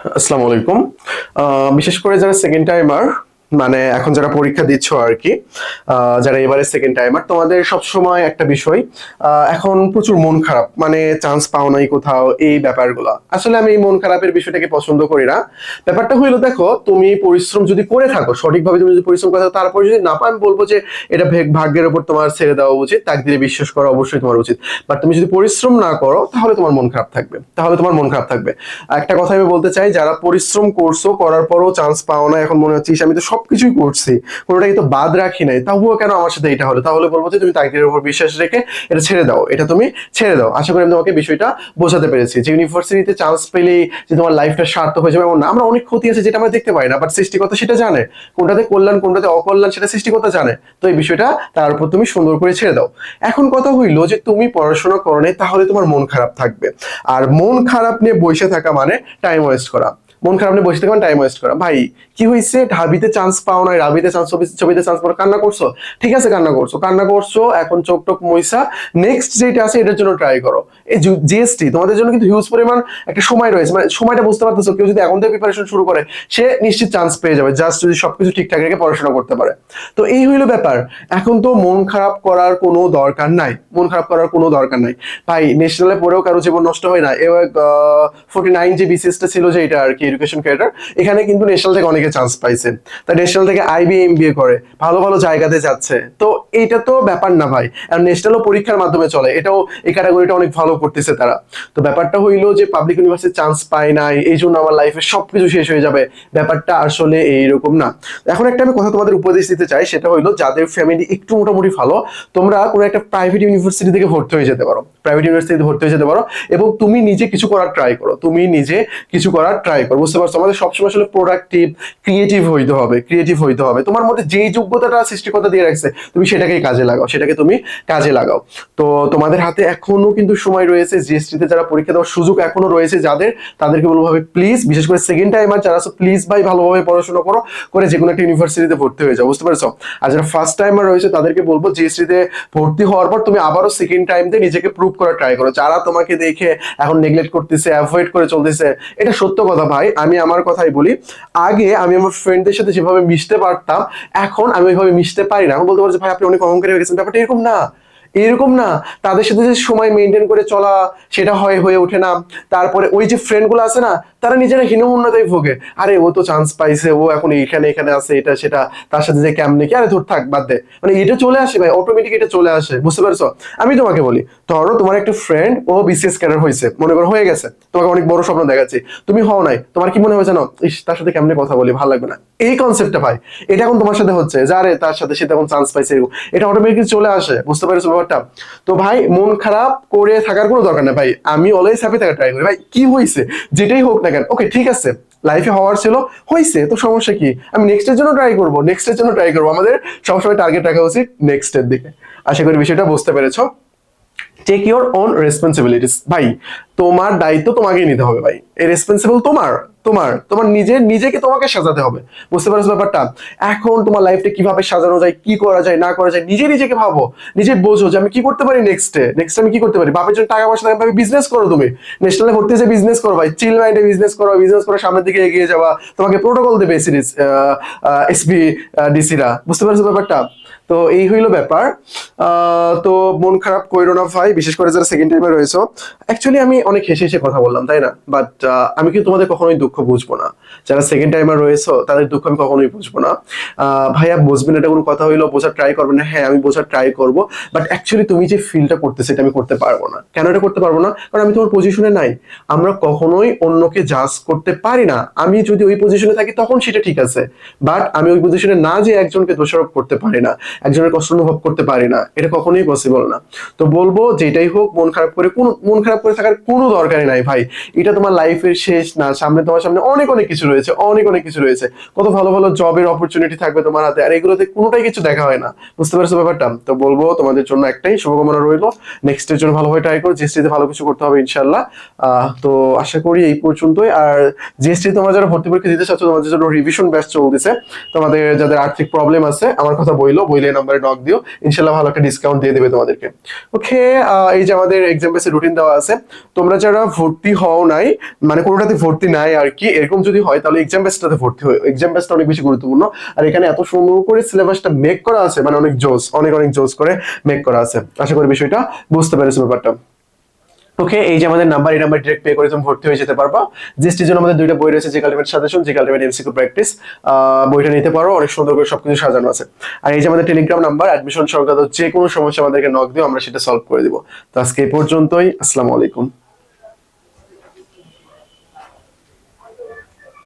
আসসালামু আলাইকুম। বিশেষ করে যারা সেকেন্ড টাইমার, মানে এখন যারা পরীক্ষা দিচ্ছ আর কি, যারা এবারে সেকেন্ড টাইমার, তোমাদের সবসময় একটা বিষয়, এখন প্রচুর মন খারাপ, মানে চান্স পাও নাই কোথাও, এই ব্যাপারগুলো। আসলে আমি এই মন খারাপের বিষয়টাকে পছন্দ করি না। ব্যাপারটা হইলো, দেখো, তুমি পরিশ্রম যদি করে থাকো, সঠিকভাবে তুমি যদি পরিশ্রম করে থাকো, তারপর যদি না পাও, আমি বলবো যে এটা ভাগ্যের উপর তোমার ছেড়ে দেওয়া উচিত, তাকদিরে বিশ্বাস করা অবশ্যই তোমার উচিত। বাট তুমি যদি পরিশ্রম না করো, তাহলে তোমার মন খারাপ থাকবে, তাহলে তোমার মন খারাপ থাকবে। একটা কথা আমি বলতে চাই, যারা পরিশ্রম করছো, করার পরও চান্স পাও না, এখন মনে হচ্ছে ইস, আমি তো সবকিছুই করছি, কোনোটাই তো বাদ রাখি নাই, তবুও কেন আমার সাথে এটা হলো, তাহলে বলবো যে তুমি তাকদীরের উপর বিশ্বাস রেখে এটা ছেড়ে দাও, এটা তুমি ছেড়ে দাও। আশা করি আমি তোমাকে বিষয়টা বোঝাতে পেরেছি। যে ইউনিভার্সিটিতে চান্স পেলেই যে তোমার লাইফটা সার্থক হয়ে যাবে এমন না। আমরা অনেক ক্ষতি আছে যেটা আমরা দেখতে পাই না, বাট সৃষ্টিকর্তা সেটা জানে, কোনটাতে কল্যাণ কোনটাতে অকল্যাণ সেটা সৃষ্টিকর্তা জানে। তো এই বিষয়টা তার উপর তুমি সুন্দর করে ছেড়ে দাও। এখন কথা হইলো যে তুমি পড়াশোনা করো নাই, তাহলে তোমার মন খারাপ থাকবে। আর মন খারাপ নিয়ে বসে থাকা মানে টাইম ওয়েস্ট করা। মন খারাপ নিয়ে বসে থাকা মানে টাইম ওয়েস্ট করা। ভাই, কি হয়েছে? ঢাবিতে চান্স পাও নাই, রাবিতে চান্স, ছবিতে চান্স পাও, কান্না করছো, ঠিক আছে, কান্না করছো, কান্না করছো, এখন চোখ টোক মইসা নেক্সট যেটা আছে এটার জন্য ট্রাই করো। এই জিএসটি তোমাদের জন্য কিন্তু হিউজ পরিমাণ একটা সময় রয়েছে, মানে সময়টা বুঝতে পারতেছো, কেউ যদি এখন থেকে প্রিপারেশন শুরু করে, সে নিশ্চিত চান্স পেয়ে যাবে, জাস্ট যদি সবকিছু ঠিকঠাক রেখে পড়াশোনা করতে পারে। তো এই হইলো ব্যাপার। এখন তো মন খারাপ করার কোনো দরকার নাই, মন খারাপ করার কোনো দরকার নাই। ভাই, ন্যাশনালে পড়েও কারো জীবন নষ্ট হয় না। এবার 49 যে বিসিএসটা ছিল, যে এটা আর কি এডুকেশন ক্যাডার, এখানে কিন্তু ন্যাশনাল থেকে অনেকে চান্স পাইছে। তাই ন্যাশনাল থেকে আইবি এমবিএ করে ভালো ভালো জায়গাতে যাচ্ছে। তো এইটা তো ব্যাপার না ভাই, আর ন্যাশনালও পরীক্ষার মাধ্যমে চলে, এটাও এই ক্যাটাগরিটা অনেক ভালো করতেছে তারা। তো ব্যাপারটা হইলো যে পাবলিক ইউনিভার্সিটি চান্স পায় নাই, এই জন্য আমার লাইফে সবকিছু শেষ হয়ে যাবে, ব্যাপারটা আসলে এইরকম না। এখন একটা আমি কথা তোমাদের উপদেশ দিতে চাই, সেটা হইলো যাদের ফ্যামিলি একটু মোটামুটি ভালো, তোমরা কোনো একটা প্রাইভেট ইউনিভার্সিটি থেকে ভর্তি হয়ে যেতে পারো, প্রাইভেট ইউনিভার্সিটিতে ভর্তি হয়ে যেতে পারো, এবং তুমি নিজে কিছু করার ট্রাই করো, তুমি নিজে কিছু করার ট্রাই করো। বুঝতে পারছো? আমাদের সবসময় আসলে প্রোডাক্টিভ, ক্রিয়েটিভ হইতে হবে, ক্রিয়েটিভ হইতে হবে। তোমার মধ্যে যেই যোগ্যতাটা সৃষ্টিকর্তা দিয়ে রাখছে, তুমি সেটাকেই কাজে লাগাও, সেটাকে তুমি কাজে লাগাও। তো তোমাদের হাতে এখনো কিন্তু সময় রয়েছে, জিএসটিতে যারা পরীক্ষা দেওয়ার সুযোগ এখনো রয়েছে যাদের, তাদেরকে বলবো ভাবে প্লিজ, বিশেষ করে সেকেন্ড টাইমার যারা আছো, প্লিজ ভাই ভালোভাবে পড়াশোনা করো, করে যে কোনো একটা ইউনিভার্সিটিতে ভর্তি হয়ে যাও। বুঝতে পারছো? আর যারা ফার্স্ট টাইমার রয়েছে তাদেরকে বলবো জিএসটিতে ভর্তি হওয়ার পর তুমি আবারও সেকেন্ড টাইম দিয়ে নিজেকে প্রুভ করার ট্রাই করো। যারা তোমাকে দেখে এখন নেগলেক্ট করতেছে, অ্যাভয়েড করে চলতেছে, এটা সত্য কথা ভাই। আমি আমার কথাই বলি, আগে আমি আমার ফ্রেন্ডদের সাথে যেভাবে মিশতে পারতাম, এখন আমি ওইভাবে মিশতে পারি না। এখন বলতে পারছি ভাই আপনি অনেক অহংকারী হয়ে গেছেন, ব্যাপারটা এরকম না, এরকম না। তাদের সাথে যে সময় মেনটেন করে চলা, সেটা হয়ে ওঠে না। তারপরে ওই যে ফ্রেন্ড গুলো আছে না, তারা নিজেরা হীনমন্যতায় ভোগে। আরে ও তো চান্স পাইছে, ও এখন এখানে এখানে আছে, এটা সেটা, তার সাথে যে কেমনে কি, আরে ধর থাক, বাদ দে, মানে এটা চলে আসে ভাই, অটোমেটিক এটা চলে আসে। বুঝতে পারছো? আমি তোমাকে বলি, ধরো তোমার একটা ফ্রেন্ড, ও বিসিএস ক্যাডার হয়েছে, মনে করো হয়ে গেছে, তোমাকে অনেক বড় স্বপ্ন দেখাচ্ছে, তুমি হও নাই, তোমার কি মনে হয় জানো, ইস তার সাথে কেমনে কথা বলি, ভালো লাগবে না, এই কনসেপ্টটা ভাই, এটা এখন তোমার সাথে হচ্ছে, যে আরে তার সাথে সে তখন চান্স পাইছে, এরকম এটা অটোমেটিক চলে আসে। বুঝতে পারছো ব্যাপারটা? তো ভাই, মন খারাপ করে থাকার কোনো দরকার নেই ভাই, আমি অলওয়েজ হ্যাপি থাকার ট্রাই করি। ভাই কি হয়েছে, যেটাই হোক না কেন, ওকে ঠিক আছে, লাইফে হওয়ার ছিল, হয়েছে, তো সমস্যা কি, আমি নেক্সট এর জন্য ট্রাই করবো, নেক্সট এর জন্য ট্রাই করবো। আমাদের সবসময় টার্গেট রাখা উচিত নেক্সট এর দিকে। আশা করি বিষয়টা বুঝতে পেরেছো। টেক ইউর ওন রেসপন্সিবিলিটিস ভাই, তোমার দায়িত্ব তোমাকেই নিতে হবে ভাই, এই রেসপন্সিবল তোমার, তোমার তোমার নিজেকে তোমাকে সাজাতে হবে। বুঝতে পারছো ব্যাপারটা? এখন তোমার লাইফটা কিভাবে সাজানো যায়, কি করা যায় না করা যায়, নিজেকে ভাবো, নিজে বোঝো যে আমি কি করতে পারি, নেক্সট আমি কি করতে পারি। বাপের জন্য টাকা পয়সা থাকে, বিজনেস করো, তুমি ন্যাশনালে ভর্তি হয়ে বিজনেস করো ভাই, চিল মাইন্ডে বিজনেস করো, বিজনেস করে সামনের দিকে এগিয়ে যাওয়া, তোমাকে প্রোটোকল দেবে সিরিজ, এসপি, ডিসিরা। বুঝতে পারছো ব্যাপারটা? তো এই হইলো ব্যাপার। তো মন খারাপ কইরো না ভাই, বিশেষ করে যারা সেকেন্ড টাইমে রয়েছে। অ্যাকচুয়ালি আমি অনেক হেসে হেসে কথা বললাম, তাই না? বাট আমি কিন্তু তোমাদের কখনোই দুঃখ বুঝবো না। যারা সেকেন্ড টাইমার রয়েছে তাদের দুঃখ আমি কখনোই বুঝবো না। ভাইয়া বুঝবেন, এটা কোনো কথা হইলো, বোঝার ট্রাই করবেন না, হ্যাঁ আমি বোঝার ট্রাই করবো। বাট অ্যাকচুয়ালি তুমি যে ফিলটা করতেছে, এটা আমি করতে পারবো না। কেন এটা করতে পারবো না? কারণ আমি তোমার পজিশনে নাই। আমরা কখনোই অন্যকে জাজ করতে পারি না। আমি যদি ওই পজিশনে থাকি তখন সেটা ঠিক আছে, বাট আমি ওই পজিশনে না যে একজনকে দোষারোপ করতে পারি না, একজনের কষ্ট অনুভব করতে পারি না, এটা কখনোই পসিবল না। তো বলবো যেটাই হোক, মন খারাপ করে থাকার কোনো দরকারই নাই ভাই। এটা তোমার লাইফের শেষ না, সামনে তোমার সামনে অনেক অনেক কিছু রয়েছে, অনেক অনেক কিছু রয়েছে, কত ভালো ভালো জবের অপরচুনিটি থাকবে তোমার হাতে, আর এগুলোতে কোনোটাই কিছু দেখা হয় না। বুঝতে পারছো ব্যাপারটা? তো বলবো তোমাদের জন্য একটাই শুভকামনা রইলো, নেক্সট এর জন্য ভালোভাবে ট্রাই করো, জিএসটিতে ভালো কিছু করতে হবে ইনশাল্লাহ। তো আশা করি এই পর্যন্তই। আর জিএসটি তোমরা যারা ভর্তি পরীক্ষা দিতে চাচ্ছ, তোমাদের জন্য রিভিশন ব্যাচ চলতেছে। তোমাদের যাদের আর্থিক প্রবলেম আছে, আমার কথা বইলো মিলিয়ে নাম্বারে নক দিও, ইনশাল্লাহ ভালো একটা ডিসকাউন্ট দিয়ে দেবে তোমাদেরকে। ওকে, এই যে আমাদের এক্সাম বেসের রুটিন দেওয়া আছে, তোমরা যারা ভর্তি হও নাই, মানে কোনোটাতে ভর্তি নাই আর কি, এরকম যদি হয় তাহলে এক্সাম বেসটাতে ভর্তি হয়। এক্সাম বেসটা অনেক বেশি গুরুত্বপূর্ণ। আর এখানে এত সুন্দর করে সিলেবাসটা মেক করা আছে, মানে অনেক জোস, অনেক অনেক জোস করে মেক করা আছে। আশা করি বিষয়টা বুঝতে পেরেছো ব্যাপারটা। ওকে, এই যে আমাদের নাম্বার, এই নাম্বার ডিরেক্ট পে করে তুমি ভর্তি হয়ে যেতে পারবা। জিএসটির জন্য আমাদের দুইটা বই রয়েছে, GK ultimate suggestion, GK ultimate MCQ practice. বইটা নিতে পারো, অনেক সুন্দর করে সবকিছু সাজানো আছে। আর এই যে আমাদের টেলিগ্রাম নাম্বার, অ্যাডমিশন সংক্রান্ত যে কোনো সমস্যা আমাদেরকে নক দিও, আমরা সেটা সলভ করে দিব। তো আজকে এই পর্যন্তই, আসসালামু আলাইকুম।